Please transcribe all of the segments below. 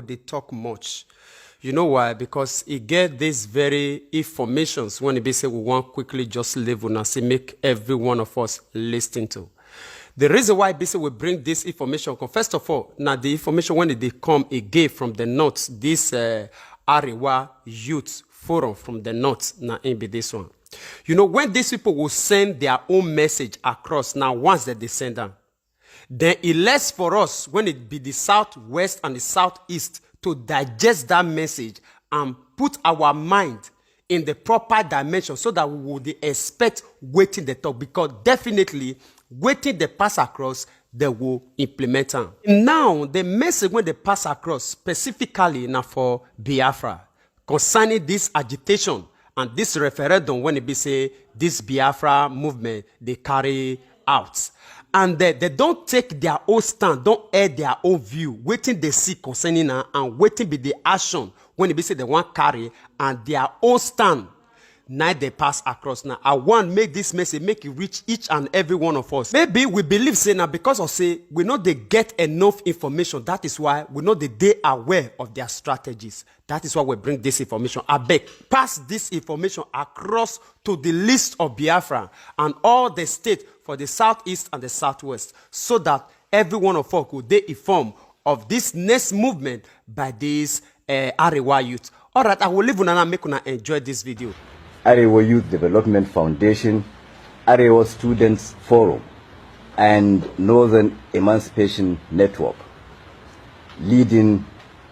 they talk much. You know why? Because it get this very informations when it be say we want quickly just leave and say make every one of us listen to. The reason why BC will bring this information, first of all, now the information when they come again from the north, this Arewa Youth Forum from the north, now in be this one. You know, when these people will send their own message across, now once that they send them, then it less for us when it be the southwest and the southeast to digest that message and put our mind in the proper dimension so that we would expect waiting the talk, because definitely waiting the pass across, they will implement them. Now, the message when they pass across specifically now for Biafra concerning this agitation and this referendum when it be say this Biafra movement they carry out. And they don't take their own stand, don't air their own view, waiting they see concerning her and waiting be the action when it be say they want carry and their own stand. Now they pass across. Now I want make this message make it reach each and every one of us. Maybe we believe say now because of say we know they get enough information. That is why we know they aware of their strategies. That is why we bring this information. I beg, pass this information across to the list of Biafra and all the states for the southeast and the southwest, so that every one of us could be informed of this next movement by these Arewa youth. All right, I will leave you and make you enjoy this video. Arewa Youth Development Foundation, Arewa Students Forum, and Northern Emancipation Network, leading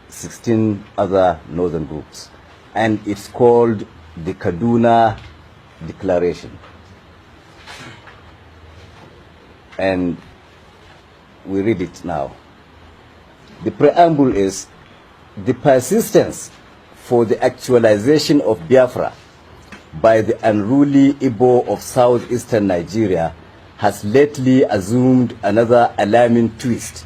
16 other northern groups. And it's called the Kaduna Declaration. And we read it now. The preamble is: the persistence for the actualization of Biafra by the unruly Igbo of southeastern Nigeria has lately assumed another alarming twist,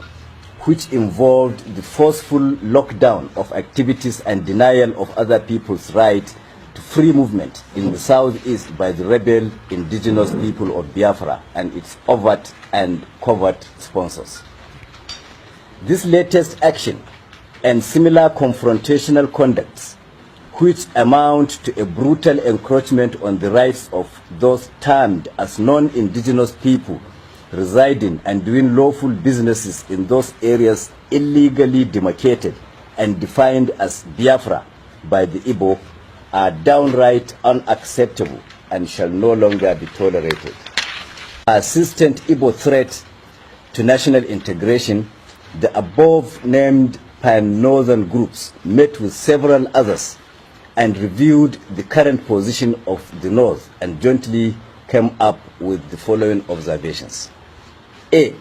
which involved the forceful lockdown of activities and denial of other people's right to free movement in the southeast by the rebel indigenous people of Biafra and its overt and covert sponsors. This latest action and similar confrontational conducts, which amount to a brutal encroachment on the rights of those termed as non-indigenous people residing and doing lawful businesses in those areas illegally demarcated and defined as Biafra by the Igbo, are downright unacceptable and shall no longer be tolerated. Persistent Igbo threat to national integration, the above-named pan-northern groups met with several others and reviewed the current position of the North and jointly came up with the following observations. A.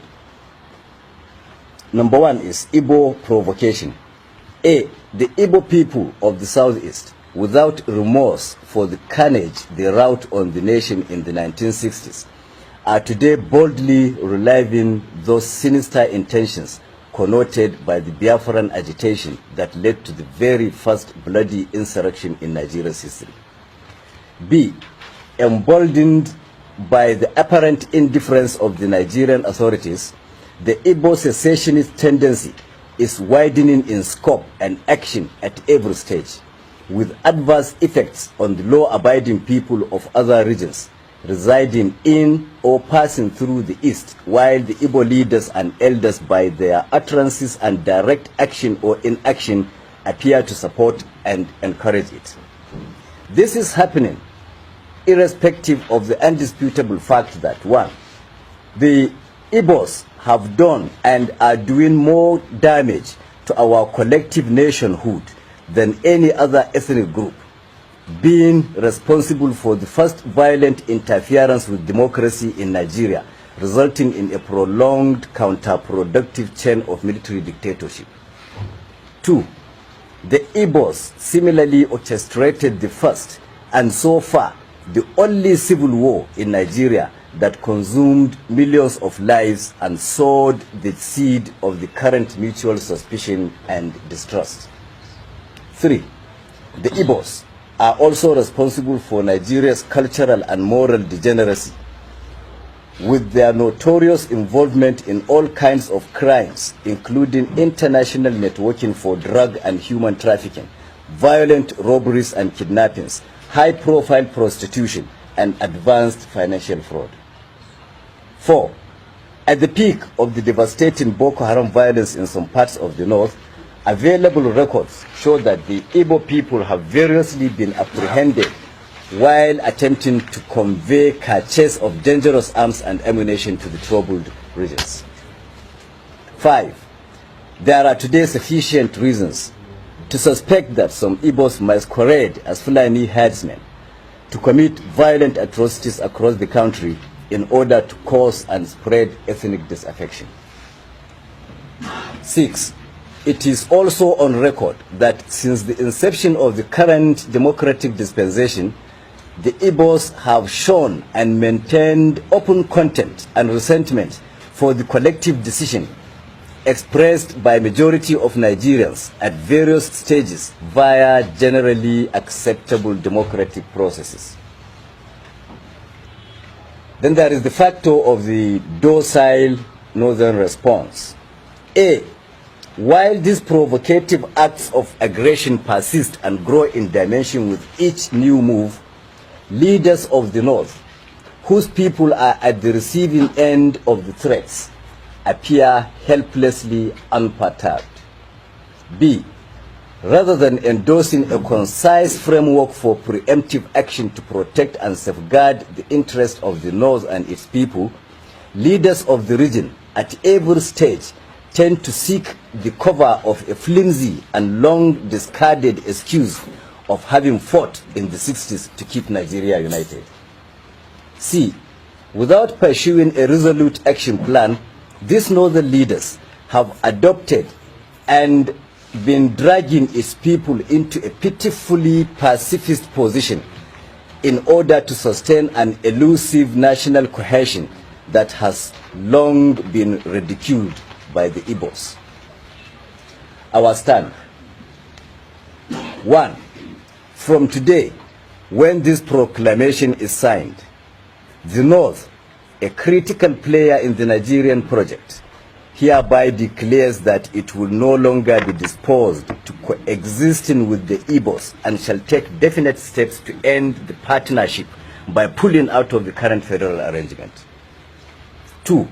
Number one is Igbo provocation. A. The Igbo people of the Southeast, without remorse for the carnage they wrought on the nation in the 1960s, are today boldly reliving those sinister intentions connoted by the Biafran agitation that led to the very first bloody insurrection in Nigeria's history. B. Emboldened by the apparent indifference of the Nigerian authorities, the Igbo secessionist tendency is widening in scope and action at every stage, with adverse effects on the law-abiding people of other regions residing in or passing through the East, while the Igbo leaders and elders by their utterances and direct action or inaction appear to support and encourage it. This is happening irrespective of the undisputable fact that, one, the Igbos have done and are doing more damage to our collective nationhood than any other ethnic group, being responsible for the first violent interference with democracy in Nigeria, resulting in a prolonged counterproductive chain of military dictatorship. Two, the Igbos similarly orchestrated the first and so far the only civil war in Nigeria that consumed millions of lives and sowed the seed of the current mutual suspicion and distrust. Three, the Igbos are also responsible for Nigeria's cultural and moral degeneracy, with their notorious involvement in all kinds of crimes, including international networking for drug and human trafficking, violent robberies and kidnappings, high-profile prostitution, and advanced financial fraud. 4. At the peak of the devastating Boko Haram violence in some parts of the north, available records show that the Igbo people have variously been apprehended while attempting to convey caches of dangerous arms and ammunition to the troubled regions. 5. There are today sufficient reasons to suspect that some Igbos masquerade as Fulani herdsmen to commit violent atrocities across the country in order to cause and spread ethnic disaffection. 6. It is also on record that since the inception of the current democratic dispensation, the Igbos have shown and maintained open contempt and resentment for the collective decision expressed by majority of Nigerians at various stages via generally acceptable democratic processes. Then there is the factor of the docile northern response. A. While these provocative acts of aggression persist and grow in dimension with each new move, leaders of the North, whose people are at the receiving end of the threats, appear helplessly unperturbed. B. Rather than endorsing a concise framework for preemptive action to protect and safeguard the interests of the North and its people, leaders of the region at every stage tend to seek the cover of a flimsy and long discarded excuse of having fought in the 60s to keep Nigeria united. C. Without pursuing a resolute action plan, these northern leaders have adopted and been dragging its people into a pitifully pacifist position in order to sustain an elusive national cohesion that has long been ridiculed by the Igbos. Our stand. 1. From today, when this proclamation is signed, the North, a critical player in the Nigerian project, hereby declares that it will no longer be disposed to coexisting with the Igbos and shall take definite steps to end the partnership by pulling out of the current federal arrangement. 2.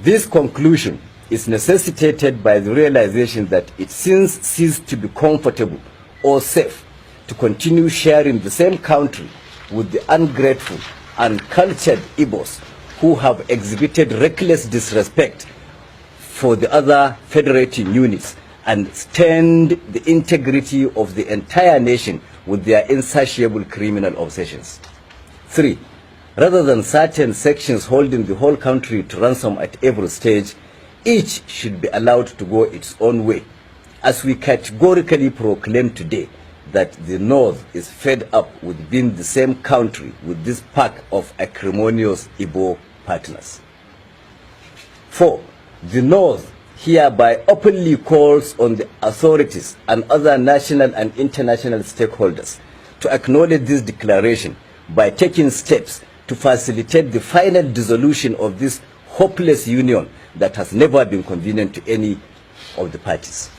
This conclusion is necessitated by the realization that it since ceased to be comfortable or safe to continue sharing the same country with the ungrateful and cultured Igbos who have exhibited reckless disrespect for the other federating units and stained the integrity of the entire nation with their insatiable criminal obsessions. 3. Rather than certain sections holding the whole country to ransom at every stage, each should be allowed to go its own way, as we categorically proclaim today that the North is fed up with being the same country with this pack of acrimonious Igbo partners. 4. The North hereby openly calls on the authorities and other national and international stakeholders to acknowledge this declaration by taking steps to facilitate the final dissolution of this hopeless union that has never been convenient to any of the parties.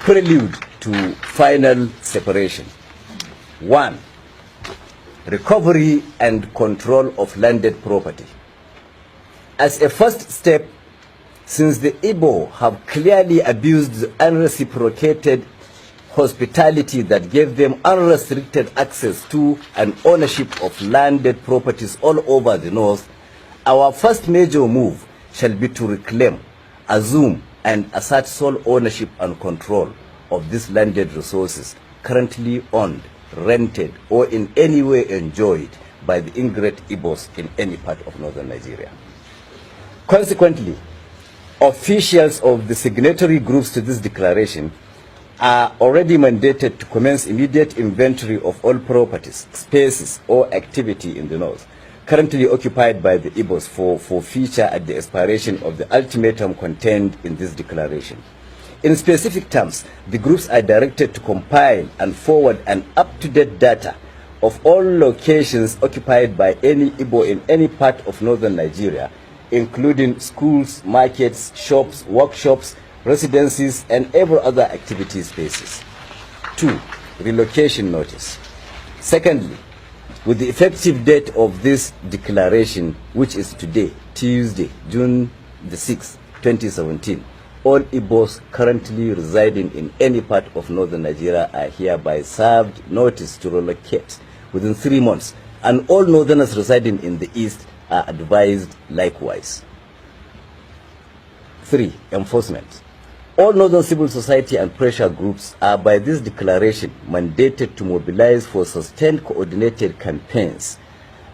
Prelude to final separation. 1. Recovery and control of landed property. As a first step, since the Igbo have clearly abused the unreciprocated hospitality that gave them unrestricted access to and ownership of landed properties all over the North, our first major move shall be to reclaim, assume, and assert sole ownership and control of these landed resources currently owned, rented, or in any way enjoyed by the ingrate Igbos in any part of northern Nigeria. Consequently, officials of the signatory groups to this declaration are already mandated to commence immediate inventory of all properties, spaces, or activity in the North currently occupied by the Igbos for forfeiture at the expiration of the ultimatum contained in this declaration. In specific terms, the groups are directed to compile and forward an up-to-date data of all locations occupied by any Igbo in any part of northern Nigeria, including schools, markets, shops, workshops, residencies, and every other activity spaces. 2. Relocation notice. Secondly, with the effective date of this declaration, which is today, Tuesday, June the 6th, 2017, all Igbos currently residing in any part of northern Nigeria are hereby served notice to relocate within 3 months, and all northerners residing in the east are advised likewise. 3. Enforcement. All northern civil society and pressure groups are by this declaration mandated to mobilize for sustained coordinated campaigns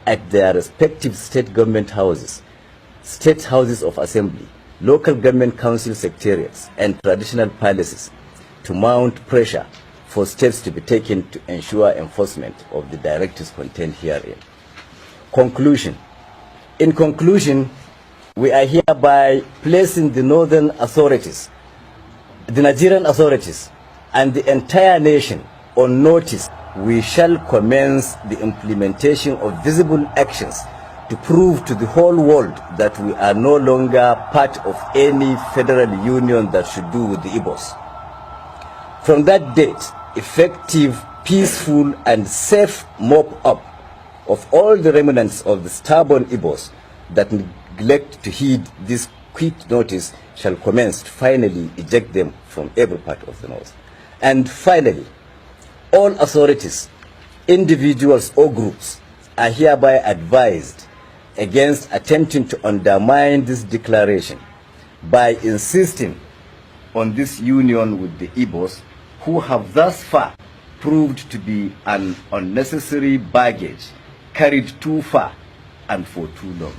at their respective state government houses, state houses of assembly, local government council secretariats, and traditional palaces to mount pressure for steps to be taken to ensure enforcement of the directives contained herein. Conclusion. In conclusion, we are hereby placing the northern authorities, the Nigerian authorities, and the entire nation on notice. We shall commence the implementation of visible actions to prove to the whole world that we are no longer part of any federal union that should do with the Igbos. From that date, effective, peaceful, and safe mop-up of all the remnants of the stubborn Igbos that neglect to heed this quick notice shall commence to finally eject them from every part of the north. And finally, all authorities, individuals or groups are hereby advised against attempting to undermine this declaration by insisting on this union with the Igbos, who have thus far proved to be an unnecessary baggage carried too far and for too long.